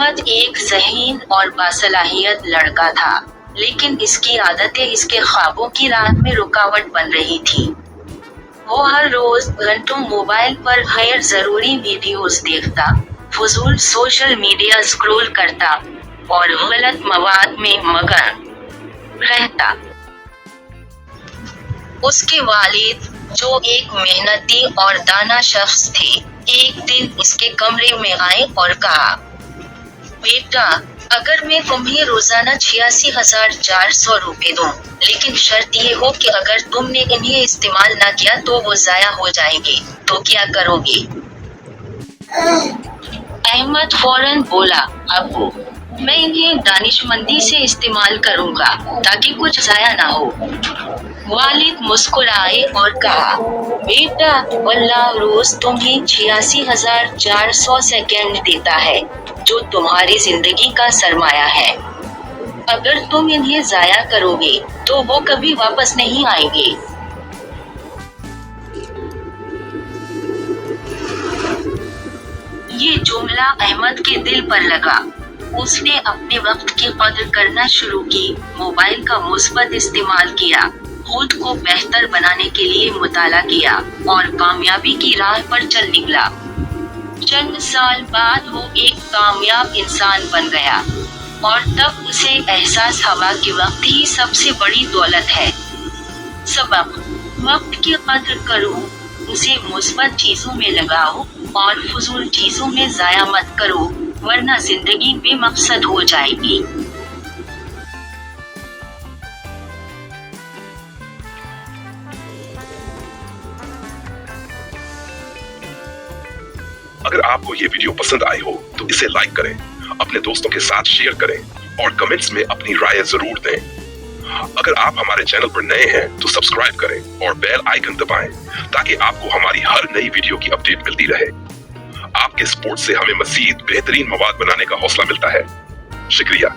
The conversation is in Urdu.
احمد ایک ذہین اور باصلاحیت لڑکا تھا، لیکن اس کی عادتیں اس کے خوابوں کی راہ میں رکاوٹ بن رہی تھی۔ وہ ہر روز گھنٹوں موبائل پر غیر ضروری ویڈیوز دیکھتا، فضول سوشل میڈیا اسکرول کرتا اور غلط مواد میں مگن رہتا۔ اس کے والد، جو ایک محنتی اور دانا شخص تھے، ایک دن اس کے کمرے میں آئے اور کہا، بیٹا، اگر میں تمہیں روزانہ 86,400 روپے دوں، لیکن شرط یہ ہو کہ اگر تم نے انہیں استعمال نہ کیا تو وہ ضائع ہو جائیں گے، تو کیا کرو گے؟ احمد فوراً بولا، ابو، میں انہیں دانشمندی سے استعمال کروں گا تاکہ کچھ ضائع نہ ہو۔ والد مسکرائے اور کہا، بیٹا، اللہ روز تمہیں 86,400 سیکنڈ دیتا ہے، جو تمہاری زندگی کا سرمایہ ہے۔ اگر تم انہیں ضائع کرو گے تو وہ کبھی واپس نہیں آئیں گے۔ یہ جملہ احمد کے دل پر لگا۔ اس نے اپنے وقت کی قدر کرنا شروع کی، موبائل کا مثبت استعمال کیا، خود کو بہتر بنانے کے لیے مطالعہ کیا، اور کامیابی کی راہ پر چل نکلا۔ چند سال بعد وہ ایک کامیاب انسان بن گیا، اور تب اسے احساس ہوا کہ وقت ہی سب سے بڑی دولت ہے۔ سبق: وقت کی قدر کرو، اسے مثبت چیزوں میں لگاؤ، اور فضول چیزوں میں ضائع مت کرو، ورنہ زندگی بے مقصد ہو جائے گی۔ اگر آپ کو یہ ویڈیو پسند آئی ہو تو اسے لائک کریں، اپنے دوستوں کے ساتھ شیئر کریں، اور کمنٹس میں اپنی رائے ضرور دیں۔ اگر آپ ہمارے چینل پر نئے ہیں تو سبسکرائب کریں اور بیل آئیکن دبائیں تاکہ آپ کو ہماری ہر نئی ویڈیو کی اپڈیٹ ملتی رہے۔ آپ کے سپورٹ سے ہمیں مزید بہترین مواد بنانے کا حوصلہ ملتا ہے۔ شکریہ۔